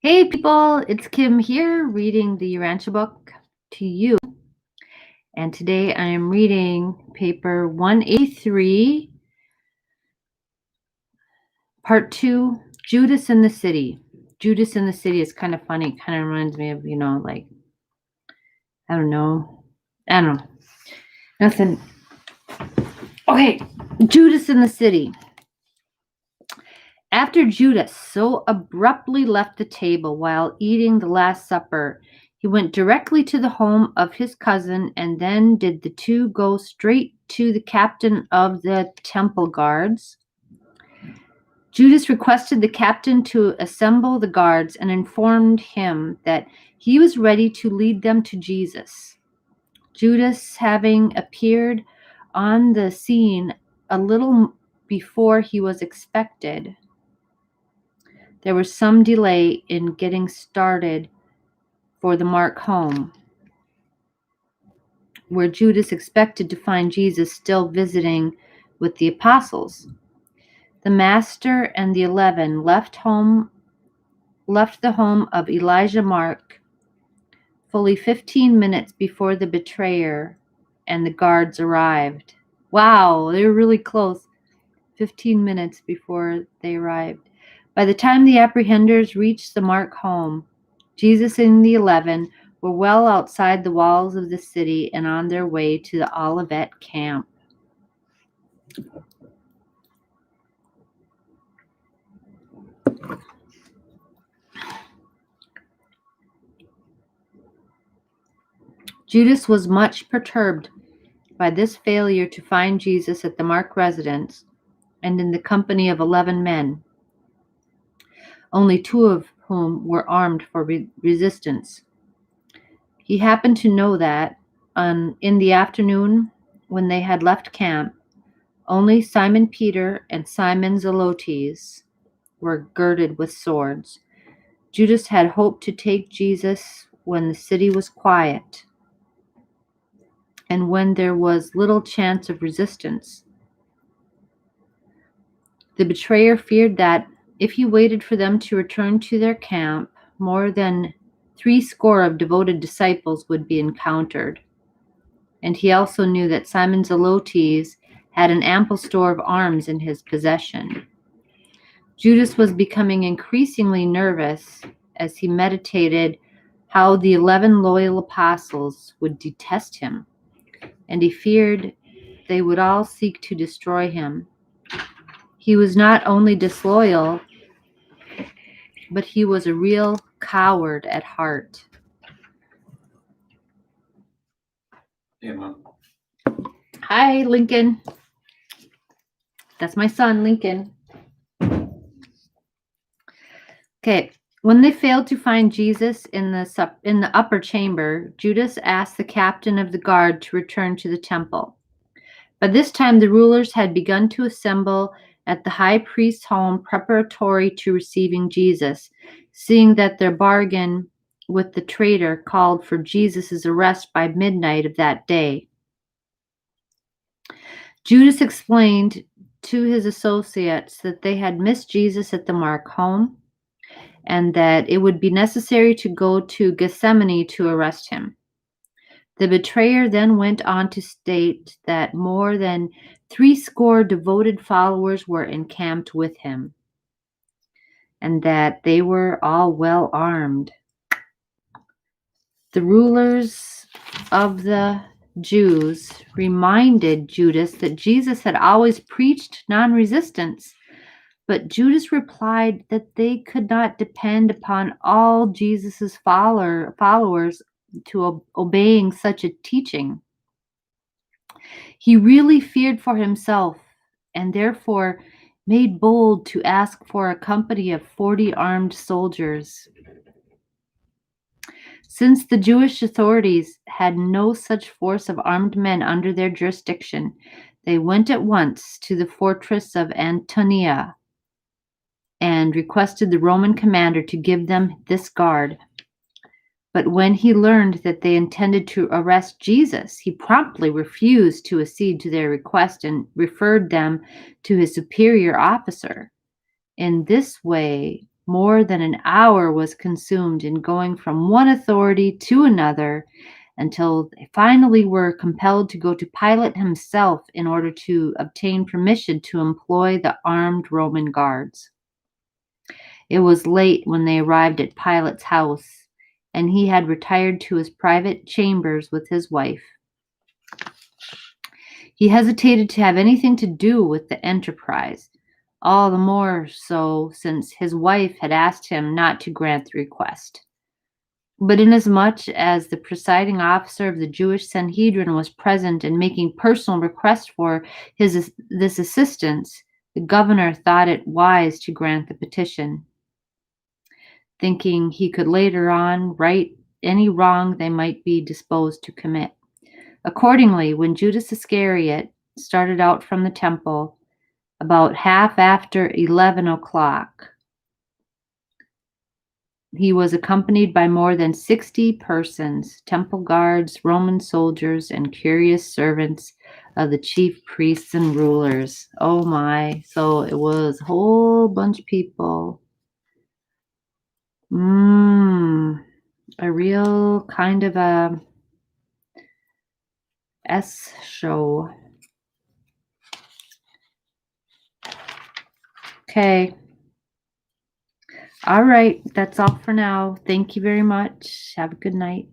Hey people, it's Kim here reading the Urantia book to you. And today I am reading paper 183, part 2, Judas in the City. Judas in the City is kind of funny. It kind of reminds me of, I don't know. Nothing. Okay, Judas in the City. After Judas so abruptly left the table while eating the Last Supper, he went directly to the home of his cousin, and then did the two go straight to the captain of the temple guards. Judas requested the captain to assemble the guards and informed him that he was ready to lead them to Jesus. Judas, having appeared on the scene a little before he was expected, there was some delay in getting started for the march home, where Judas expected to find Jesus still visiting with the apostles. The Master and the 11 left the home of Elijah Mark fully 15 minutes before the betrayer and the guards arrived. Wow, they were really close. 15 minutes before they arrived. By the time the apprehenders reached the Mark home, Jesus and the 11 were well outside the walls of the city and on their way to the Olivet camp. Judas was much perturbed by this failure to find Jesus at the Mark residence and in the company of 11 men, only 2 of whom were armed for resistance. He happened to know that in the afternoon, when they had left camp, only Simon Peter and Simon Zelotes were girded with swords. Judas had hoped to take Jesus when the city was quiet and when there was little chance of resistance. The betrayer feared that if he waited for them to return to their camp, more than 80 of devoted disciples would be encountered. And he also knew that Simon Zelotes had an ample store of arms in his possession. Judas was becoming increasingly nervous as he meditated how the 11 loyal apostles would detest him, and he feared they would all seek to destroy him. He was not only disloyal, but he was a real coward at heart. Hey, Mom. Hi, Lincoln. That's my son, Lincoln. Okay. When they failed to find Jesus in the upper chamber, Judas asked the captain of the guard to return to the temple. By this time, the rulers had begun to assemble at the high priest's home preparatory to receiving Jesus, seeing that their bargain with the traitor called for Jesus' arrest by midnight of that day. Judas explained to his associates that they had missed Jesus at the Mark home, and that it would be necessary to go to Gethsemane to arrest him. The betrayer then went on to state that more than 80 devoted followers were encamped with him, and that they were all well armed. The rulers of the Jews reminded Judas that Jesus had always preached non-resistance, but Judas replied that they could not depend upon all Jesus' followers to obeying such a teaching. He really feared for himself and therefore made bold to ask for a company of 40 armed soldiers. Since the Jewish authorities had no such force of armed men under their jurisdiction, they went at once to the fortress of Antonia and requested the Roman commander to give them this guard. But when he learned that they intended to arrest Jesus, he promptly refused to accede to their request and referred them to his superior officer. In this way, More than an hour was consumed in going from one authority to another until they finally were compelled to go to Pilate himself in order to obtain permission to employ the armed Roman guards. It was late when they arrived at Pilate's house, and he had retired to his private chambers with his wife. He hesitated to have anything to do with the enterprise, all the more so since his wife had asked him not to grant the request. But inasmuch as the presiding officer of the Jewish Sanhedrin was present and making personal request for this assistance, the governor thought it wise to grant the petition, thinking he could later on right any wrong they might be disposed to commit. Accordingly, when Judas Iscariot started out from the temple about half after 11 o'clock, he was accompanied by more than 60 persons, temple guards, Roman soldiers, and curious servants of the chief priests and rulers. Oh my, so it was a whole bunch of people. A real kind of a S show. Okay. All right. That's all for now. Thank you very much. Have a good night.